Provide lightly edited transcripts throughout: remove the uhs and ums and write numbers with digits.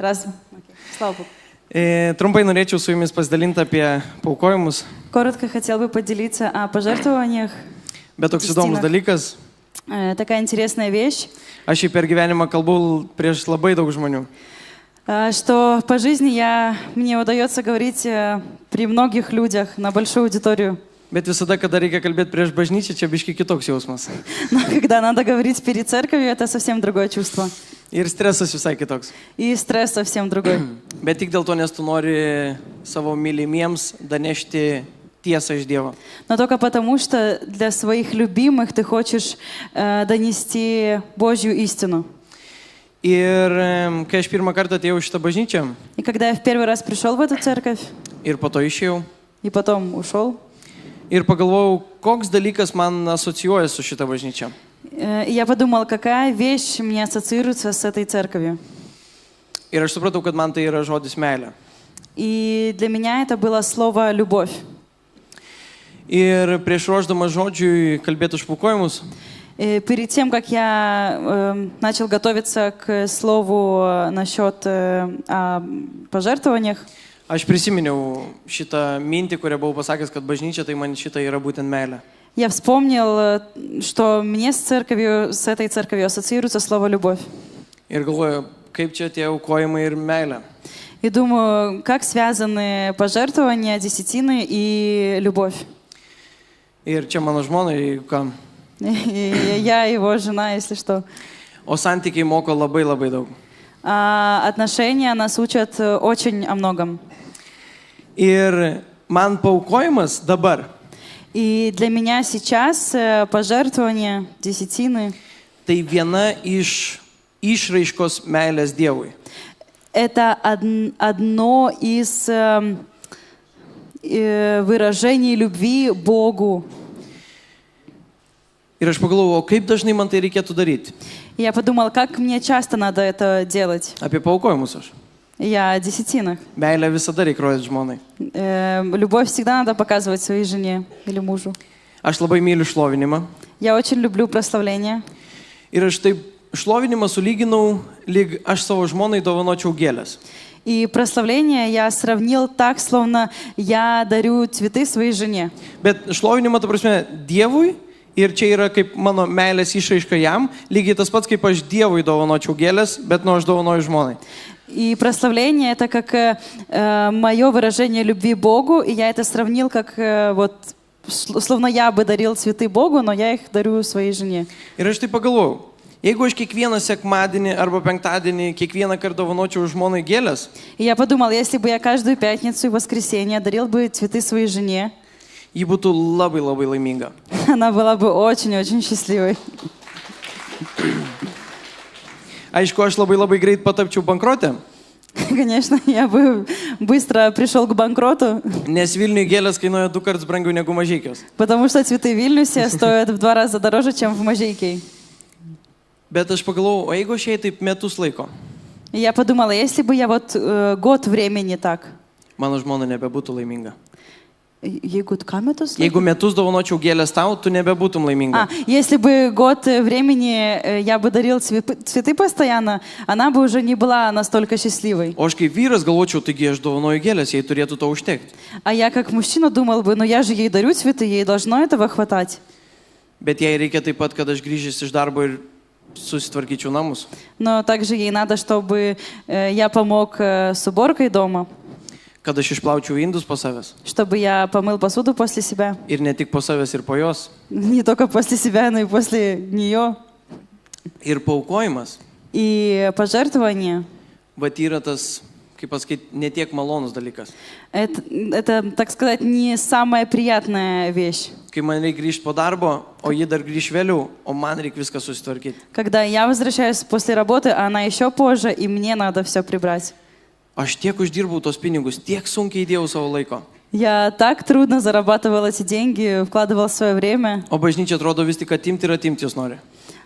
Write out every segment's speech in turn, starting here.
Раз. Слава Богу. Trumpai norėčiau su jumis pasidalinti apie paaukojimus. Коротко хотел бы поделиться о пожертвованиях. Bet toks įdomus dalykas. Такая интересная вещь. Aš per gyvenimą kalbu prieš labai daug žmonių. Что по жизни мне удается говорить при многих людях на большую аудиторию. Bet visada, kada reikia kalbėti prieš bažnyčią, čia biški kitoks jausmas. Но когда надо говорить перед церковью, это совсем другое чувство. Ir stresas visai kitoks. И стресс совсем другой. Bet tik dėl to, nes tu nori savo mylimiems danešti tiesą iš Dievo. Но только потому, что для своих любимых ты хочешь донести Божью истину. Ir kai aš pirmą kartą atėjau į šitą bažnyčią. И когда я в первый раз пришел в эту церковь. Ir po to išėjau. И потом ушел. Ir pagalvojau, koks dalykas man asocijuoja su šitą bažnyčią. Я подумал, какая вещь мне ассоциируется с этой церковью. Ir aš supratau, kad man tai yra žodis meilė. И для меня это было слово «любовь». Ir prieš ruošdamas žodžiui kalbėti už paaukojimus. Перед тем, как я начал готовиться к слову насчет пожертвованиях, aš prisiminiau šitą mintį, kurią buvau pasakęs, kad bažnyčia tai man šitą yra būtent meilė. я вспомнил, что мне с этой церковью ассоциируется слово «любовь». Ir galvoju, kaip čia tie aukojimai ir meilė. И думаю, как связаны пожертвования, десятины и любовь. Ir čia mano žmona, jeigu kam. И я его жена, если что. O santykiai moko labai labai daug. Отношения нас учат очень о многом. Ir man paaukojimas dabar. И для меня сейчас пожертвования, десятины. Tai viena iš išraiškos meilės Dievui. Это одно из выражений любви Богу. Ir aš pagalvojau, o kaip dažnai man tai reikėtų daryti? Я подумал, как мне часто надо это делать. Apie paaukojimus aš. Я о десятинах. Meilę visada reikia rodyti žmonai. Любовь всегда надо показывать своей жене или мужу. Aš labai myliu šlovinimą. Я очень люблю прославление. Ir aš taip šlovinimą sulyginau, lyg aš savo žmonai dovanočiau gėlės. И прославление я сравнил так, словно я дарю цветы своей жене. Bet šlovinimą, ta prasme, Dievui, ir čia yra kaip mano meilės išraiška jam, lygiai tas pats, kaip aš Dievui dovanočiau gėlės, bet aš dovanoju žmonai. И прославление это как мое выражение любви Богу, и я это сравнил как вот словно я бы дарил цветы Богу, но я их дарю своей жене. Ir aš taip pagalvojau, jeigu aš kiekvieną sekmadienį arba penktadienį kiekvieną kartą dovanočiau žmonai gėlės. И я подумал, если бы я каждую пятницу и воскресенье дарил бы цветы своей жене, ji būtų labai labai laiminga. она была бы очень-очень счастливой. Aišku, aš labai labai greit patapčiau bankrote. Конечно, я бы быстро пришел к банкроту. Nes Vilniuje gėlės kainuoja 2 kartus brangiau negu mažeikios. Потому что цветы в Вильнюсе стоят в 2 раза дороже, чем в Mažeikiai. Bet aš pagalvojau, o jeigu aš jai taip metus laiko, И я подумала, если бы я вот год времени так. mano žmona nebebūtų laiminga. Jeigu metus dovanočiau gėlės tau, tu nebebūtum laiminga. Если бы год времени я бы дарил цветы постоянно, она бы уже не была настолько счастливой. O aš kaip vyras galvočiau, taigi aš dovanoju gėlės, jai turėtų to užtekti. А я как мужчина думал бы, ну я же ей дарю цветы, ей должно этого хватать. Bet jai reikia taip pat, kad aš grįžęs iš darbo ir susitvarkyčiau namus. Но также ей надо, чтобы я помог с уборкой дома. Kad aš išplaučiau indus po savęs. Чтобы я помыл посуду после себя. Ir ne tik po savęs, ir po jos. Не только после себя, но и после нее. Ir paaukojimas. И пожертвование. Bet yra tas, kaip pasakyti, ne tiek malonus dalykas. Это, так сказать, не самая приятная вещь. Kai man reikia grįžti po darbo, o ji dar grįž vėliau, o man reikia viską susitvarkyti. Когда я возвращаюсь после работы, а она еще позже, и мне надо все прибрать. Aš tiek uždirbau tos pinigus, tiek sunkiai įdėjau savo laiko. Я так трудно зарабатывал эти деньги, вкладывал свое время. O bažnyčia atrodo vis tik atimti ir atimti jos nori.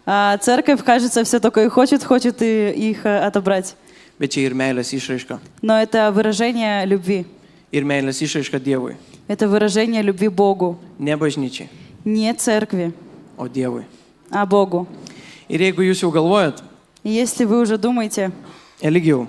А церковь, кажется, все только и хочет и их отобрать. Bet čia ir meilės išraiška. Но это выражение любви. Ir meilės išraiška Dievui. Это выражение любви Богу. Ne bažnyčiai. Не церкви, O Dievui. а Богу. Ir jeigu jūs jau galvojat, И если вы уже думаете, Eligijau,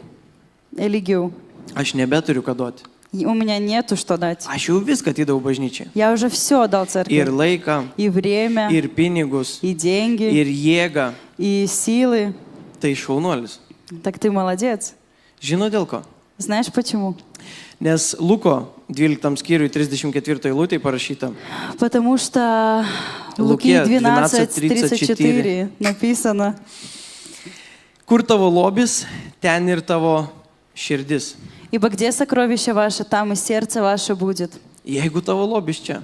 Eligiu, aš nebeturiu ką duoti. у меня нету что дать. Aš jau viską atidaviau bažnyčiai. Я уже все отдал церкви. Ir laiką, И время, ir pinigus, и деньги, ir jėgą. и силы. Tai šaunuolis. Так ты молодец. Žino dėl ko? Знаешь почему? Nes Luko 12 skyriui 34 eilutėje parašyta. Потому что Луки 12:34 написано: Kur tavo lobis, ten ir tavo širdis. «Ибо где сокровище ваше, там и сердце ваше будет». Jeigu tavo lobis čia,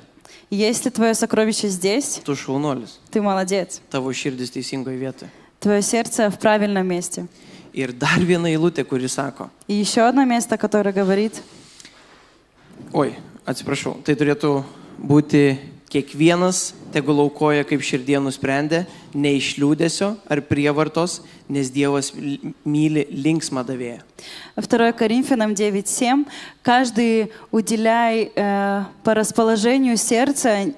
Если твое сокровище здесь, tu šaunuolis. ты молодец. Tavo širdis teisingoje vietoje. Твое сердце в правильном месте. Ir dar viena eilutė, kuri sako. И еще одно место, которое говорит: Oi, atsiprašau, tai turėtų būti kiekvienas tegul aukoja kaip širdie nusprendė, ne iš liūdesio ar prievartos, nes Dievas myli linksmą davėją. 2 Коринфянам 9:7. Каждый уделяй по расположению сердца,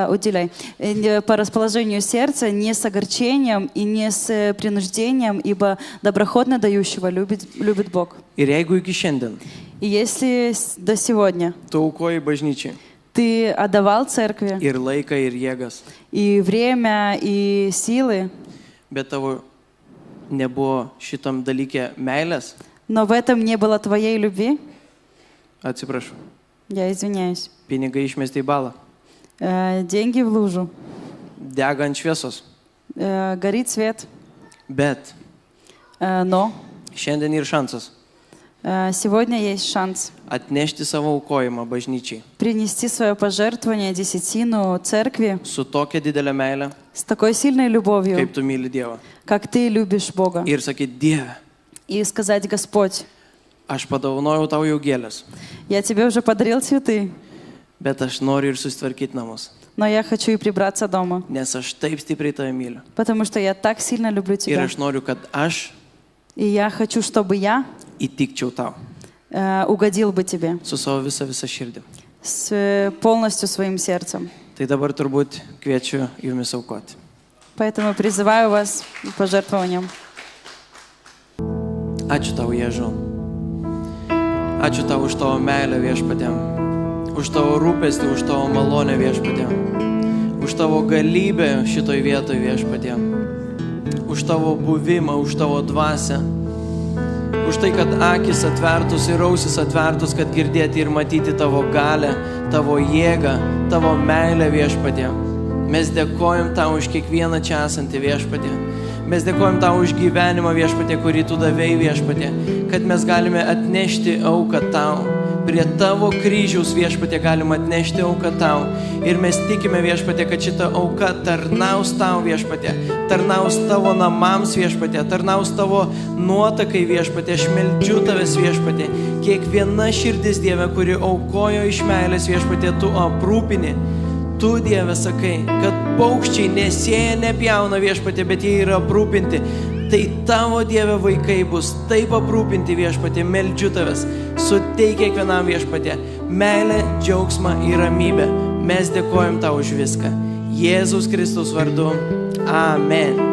уделяй по расположению сердца, не с огорчением и не с принуждением, ибо доброходно дающего любит Бог. Ir jeigu iki šiandien И если до сегодня tu aukoji bažnyčiai ты отдавал церкви ir laiką, ir jėgas, и время, и силы, bet tavo nebuvo šitam dalykė meilės, но в этом не было твоей любви, atsiprašau, я извиняюсь, pinigai išmesti į balą, деньги в лужу, dega ant šviesos, горит свет, bet но šiandien ir šansas сегодня есть шанс atnešti savo aukojimą bažnyčiai принести свое пожертвование, десятину церкви su tokia didelė meilė, с такой сильной любовью, kaip tu myli Dievą. как ты любишь Бога, Ir sakyti, Dieve, и сказать: Господь, aš padovanojau tau jau gėlės, я тебе уже подарил цветы, bet aš noriu ir susitvarkyti namus, но я хочу и прибраться дома, nes aš taip stipriai tave myliu. потому что я так сильно люблю Ir тебя. aš noriu, kad aš И я хочу, чтобы я įtikčiau tau угодил бы тебе su savo visa širdimi. с полностью своим сердцем. Tai dabar turbūt kviečiu jumis aukoti. Поэтому призываю вас к пожертвованиям. Ačiū tau, Jėzau. Ačiū tau už tavo meilę Viešpatie, už tavo rūpestį, už tavo malonę Viešpatie, už tavo galybę šitoj vietoj Viešpatie, už tavo buvimą, už tavo dvasią, už tai, kad akis atvertus ir ausis atvertus, kad girdėti ir matyti tavo galę, tavo jėgą, tavo meilę Viešpatie. Mes dėkojam tau už kiekvieną čia esantį Viešpatie. Mes dėkojam tau už gyvenimą Viešpatie, kurį tu davei Viešpatie, kad mes galime atnešti auką tau. Prie tavo kryžiaus Viešpatie galime atnešti auką tau. Ir mes tikime Viešpatie, kad šita auka tarnaus tau Viešpatie, tarnaus tavo namams Viešpatie, tarnaus tavo nuotakai Viešpatie. Aš meldžiu tavęs Viešpatie. Kiekviena širdis Dieve, kuri aukojo iš meilės Viešpatie, tu aprūpini. Tu, Dieve, sakai, kad paukščiai nesėja, nepjauna Viešpatie, bet jie yra aprūpinti. Tai tavo, Dieve, vaikai bus taip aprūpinti Viešpatie. Meldžiu tavęs, suteik kiekvienam Viešpatie meilę, džiaugsmą ir ramybę. Mes dėkojam tau už viską. Jėzaus Kristaus vardu. Amen.